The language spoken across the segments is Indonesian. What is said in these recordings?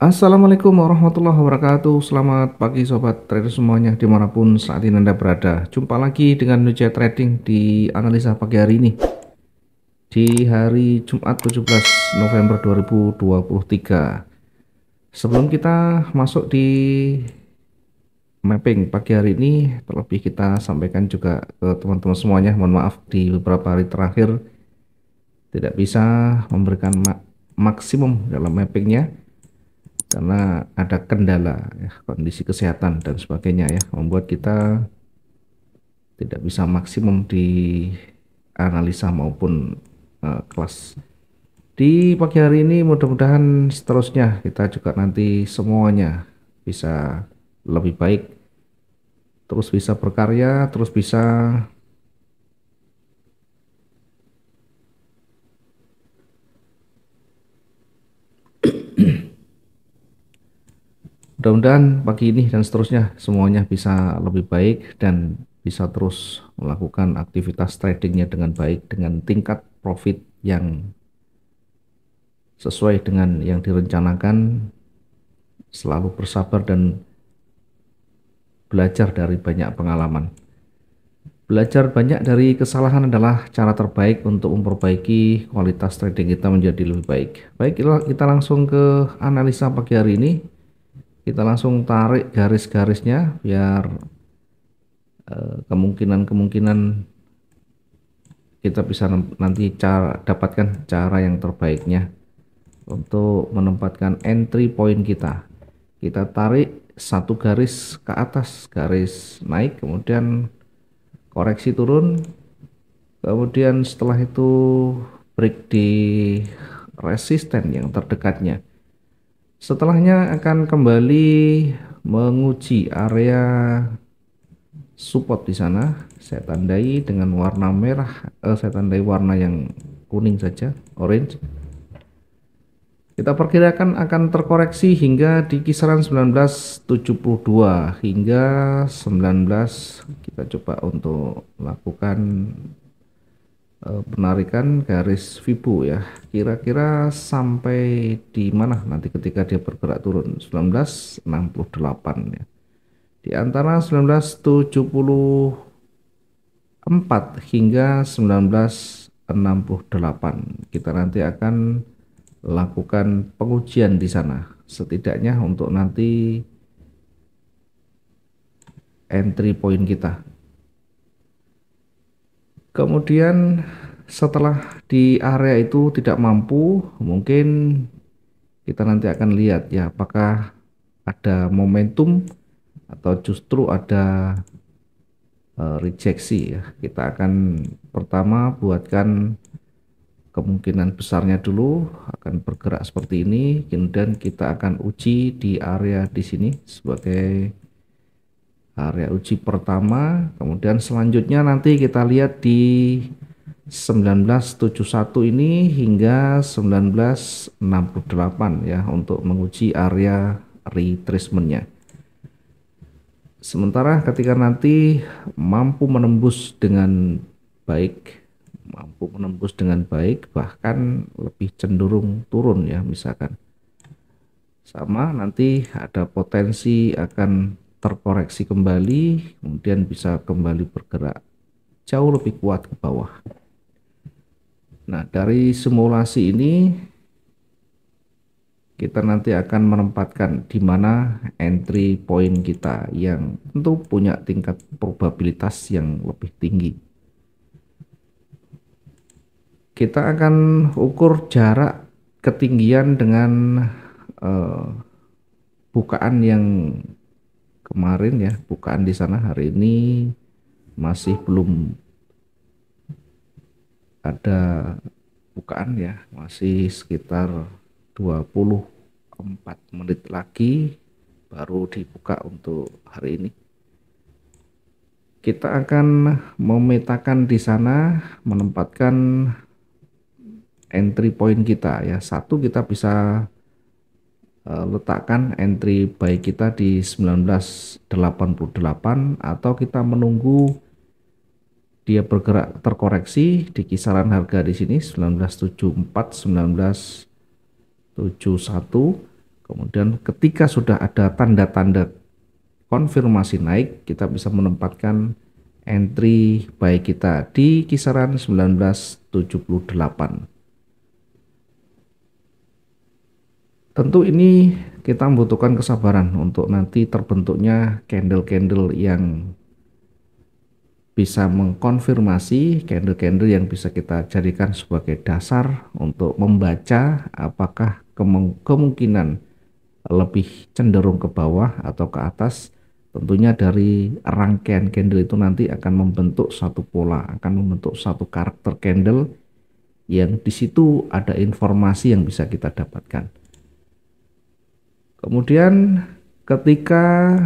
Assalamualaikum warahmatullahi wabarakatuh. Selamat pagi sobat trader semuanya dimanapun saat ini Anda berada. Jumpa lagi dengan Nuja Trading di analisa pagi hari ini di hari Jumat 17 November 2023. Sebelum kita masuk di mapping pagi hari ini, terlebih kita sampaikan juga ke teman-teman semuanya, mohon maaf di beberapa hari terakhir tidak bisa memberikan maksimum dalam mappingnya karena ada kendala ya, kondisi kesehatan dan sebagainya ya, membuat kita tidak bisa maksimum di analisa maupun kelas. Di pagi hari ini mudah-mudahan seterusnya kita juga nanti semuanya bisa lebih baik, terus bisa berkarya, terus bisa mudah-mudahan pagi ini dan seterusnya semuanya bisa lebih baik dan bisa terus melakukan aktivitas tradingnya dengan baik dengan tingkat profit yang sesuai dengan yang direncanakan, selalu bersabar dan belajar dari banyak pengalaman. Belajar banyak dari kesalahan adalah cara terbaik untuk memperbaiki kualitas trading kita menjadi lebih baik. Baik, kita langsung ke analisa pagi hari ini. Kita langsung tarik garis-garisnya biar kemungkinan-kemungkinan kita bisa nanti dapatkan cara yang terbaiknya untuk menempatkan entry point kita. Kita tarik satu garis ke atas, garis naik, kemudian koreksi turun, kemudian setelah itu break di resisten yang terdekatnya. Setelahnya akan kembali menguji area support di sana. Saya tandai dengan warna merah, saya tandai warna yang kuning saja, orange. Kita perkirakan akan terkoreksi hingga di kisaran 1972 hingga 19. Kita coba untuk lakukan penarikan garis Fibo ya. Kira-kira sampai di mana nanti ketika dia bergerak turun? 1968 ya. Di antara 1974 hingga 1968 kita nanti akan lakukan pengujian di sana, setidaknya untuk nanti entry point kita. Kemudian setelah di area itu tidak mampu, mungkin kita nanti akan lihat ya apakah ada momentum atau justru ada rejeksi ya. Kita akan pertama buatkan kemungkinan besarnya dulu akan bergerak seperti ini, kemudian kita akan uji di area di sini sebagai area uji pertama, kemudian selanjutnya nanti kita lihat di 1971 ini hingga 1968 ya untuk menguji area retracementnya. Sementara ketika nanti mampu menembus dengan baik, bahkan lebih cenderung turun ya, misalkan sama nanti ada potensi akan terkoreksi kembali, kemudian bisa kembali bergerak jauh lebih kuat ke bawah. Nah, dari simulasi ini kita nanti akan menempatkan di mana entry point kita yang tentu punya tingkat probabilitas yang lebih tinggi. Kita akan ukur jarak ketinggian dengan bukaan yang kemarin ya, bukaan di sana hari ini masih belum ada bukaan ya, masih sekitar 24 menit lagi baru dibuka untuk hari ini. Kita akan memetakan di sana, menempatkan entry point kita ya. Satu, kita bisa letakkan entry buy kita di 1988 atau kita menunggu dia bergerak terkoreksi di kisaran harga di sini 1974 1971, Kemudian ketika sudah ada tanda-tanda konfirmasi naik, kita bisa menempatkan entry buy kita di kisaran 1978. Tentu ini kita membutuhkan kesabaran untuk nanti terbentuknya candle-candle yang bisa mengkonfirmasi, candle-candle yang bisa kita jadikan sebagai dasar untuk membaca apakah kemungkinan lebih cenderung ke bawah atau ke atas. Tentunya dari rangkaian candle itu nanti akan membentuk satu pola, akan membentuk satu karakter candle yang di situ ada informasi yang bisa kita dapatkan. Kemudian ketika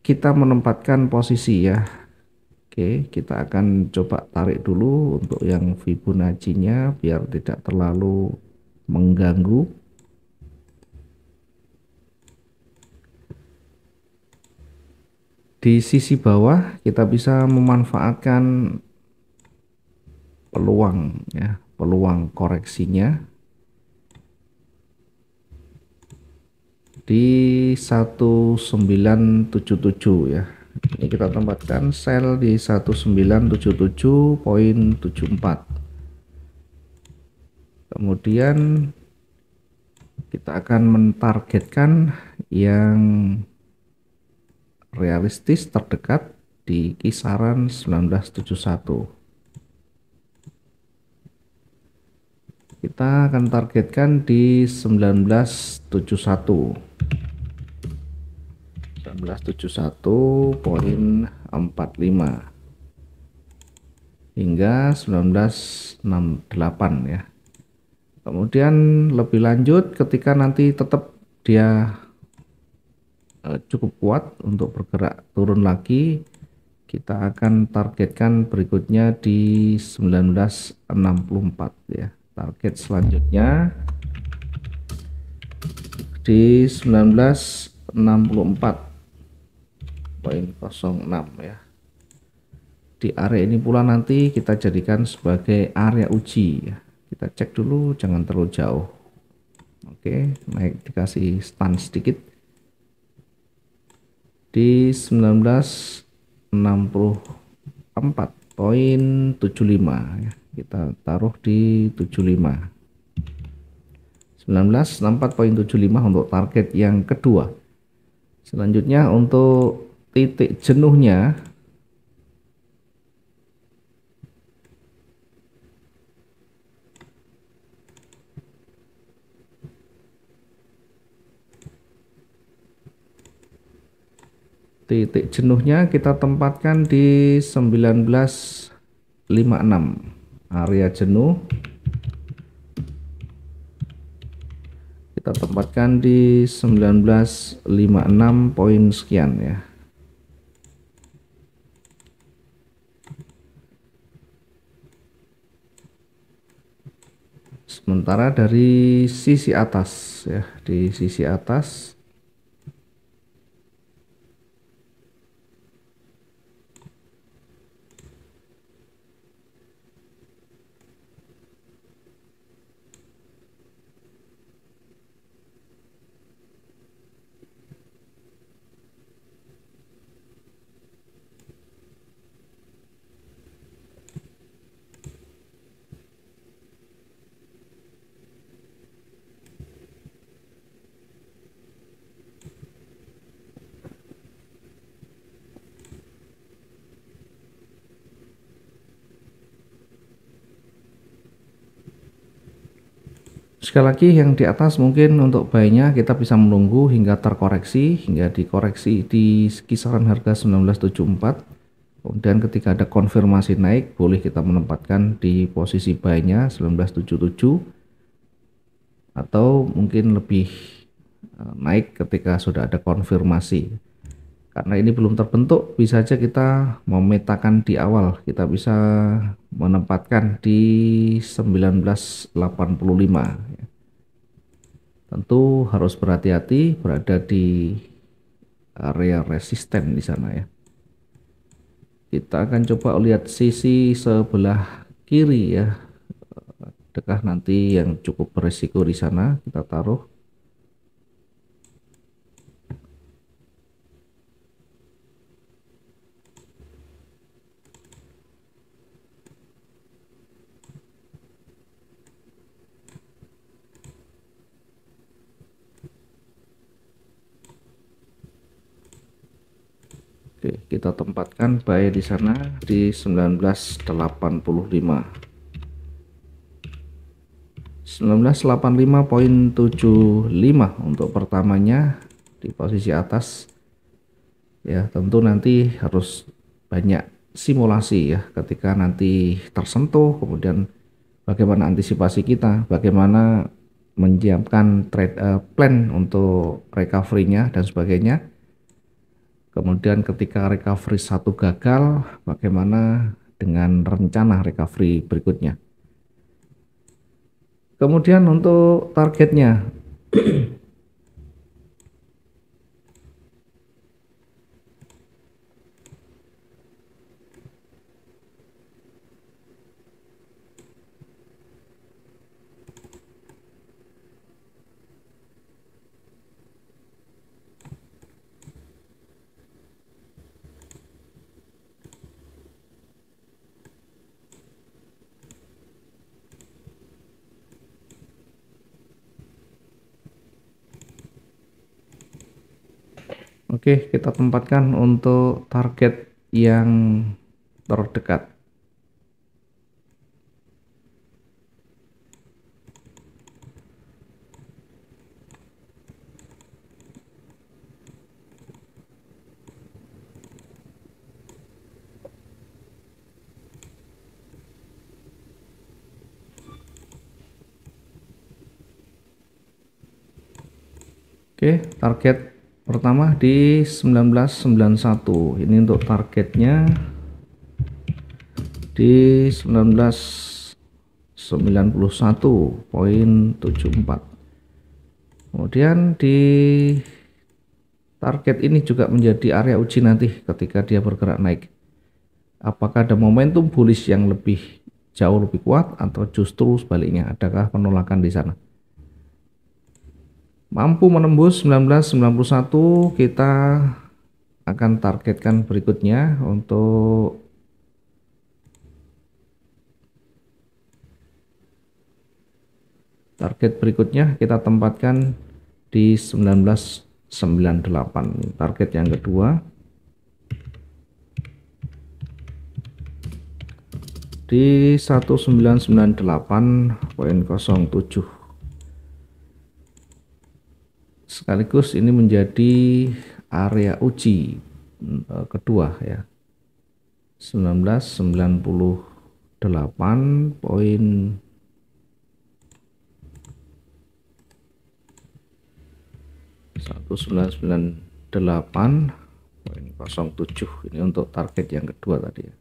kita menempatkan posisi ya, oke, kita akan coba tarik dulu untuk yang Fibonacci-nya biar tidak terlalu mengganggu. Di sisi bawah kita bisa memanfaatkan peluang ya, peluang koreksinya di 1977 ya. Ini kita tempatkan sell di 1977.74. Kemudian kita akan mentargetkan yang realistis terdekat di kisaran 1971. Kita akan targetkan di 1971. 1971.45 hingga 1968 ya. Kemudian lebih lanjut ketika nanti tetap dia cukup kuat untuk bergerak turun lagi, kita akan targetkan berikutnya di 1964 ya. Target selanjutnya di 1964.06 ya. Di area ini pula nanti kita jadikan sebagai area uji ya. Kita cek dulu, jangan terlalu jauh. Oke, naik dikasih stun sedikit di 1964.75 ya. Kita taruh di 75. 1964.75 untuk target yang kedua. Selanjutnya untuk titik jenuhnya kita tempatkan di 1956. Area jenuh kita tempatkan di 1956 poin sekian ya. Sementara dari sisi atas ya, di sisi atas sekali lagi yang di atas mungkin untuk buy-nya kita bisa menunggu hingga terkoreksi, hingga dikoreksi di kisaran harga 1974. Kemudian ketika ada konfirmasi naik, boleh kita menempatkan di posisi buy-nya 1977 atau mungkin lebih naik ketika sudah ada konfirmasi. Karena ini belum terbentuk, bisa saja kita memetakan di awal, kita bisa menempatkan di 1985 ya. Tentu harus berhati-hati berada di area resisten di sana ya. Kita akan coba lihat sisi sebelah kiri ya. Adakah nanti yang cukup berisiko di sana, kita taruh Oke, kita tempatkan buy di sana di 1985. 1985.75 untuk pertamanya di posisi atas. Ya, tentu nanti harus banyak simulasi ya ketika nanti tersentuh, kemudian bagaimana antisipasi kita, bagaimana menyiapkan plan untuk recovery-nya dan sebagainya. Kemudian ketika recovery satu gagal, bagaimana dengan rencana recovery berikutnya. Kemudian untuk targetnya, oke, kita tempatkan untuk target yang terdekat. Oke, target pertama di 1991. Ini untuk targetnya di 1991.74. Kemudian di target ini juga menjadi area uji nanti ketika dia bergerak naik. Apakah ada momentum bullish yang jauh lebih kuat atau justru sebaliknya, adakah penolakan di sana? Mampu menembus 1991, kita akan targetkan berikutnya untuk target berikutnya kita tempatkan di 1998. Target yang kedua di 1998.07. Sekaligus ini menjadi area uji kedua ya. 1998.07 ini untuk target yang kedua tadi ya.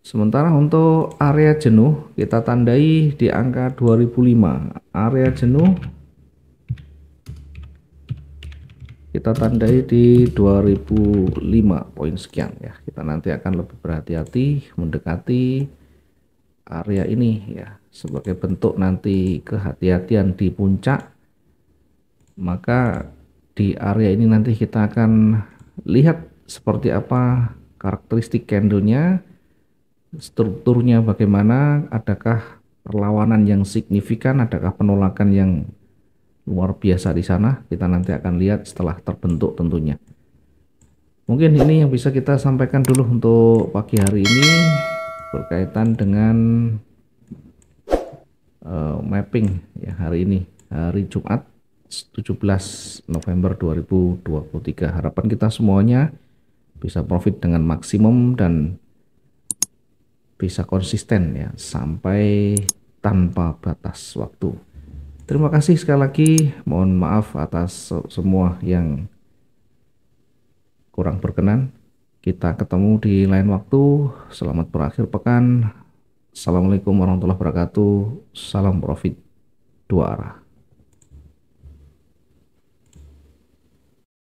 Sementara untuk area jenuh kita tandai di angka 2005. Area jenuh kita tandai di 2005 poin sekian ya. Kita nanti akan lebih berhati-hati mendekati area ini ya, sebagai bentuk nanti kehati-hatian di puncak. Maka di area ini nanti kita akan lihat seperti apa karakteristik candlenya, strukturnya bagaimana, adakah perlawanan yang signifikan, adakah penolakan yang luar biasa di sana. Kita nanti akan lihat setelah terbentuk tentunya. Mungkin ini yang bisa kita sampaikan dulu untuk pagi hari ini berkaitan dengan mapping ya, hari ini hari Jumat 17 November 2023. Harapan kita semuanya bisa profit dengan maksimum dan bisa konsisten ya sampai tanpa batas waktu. Terima kasih sekali lagi, mohon maaf atas semua yang kurang berkenan. Kita ketemu di lain waktu. Selamat berakhir pekan. Assalamualaikum warahmatullahi wabarakatuh. Salam profit dua arah.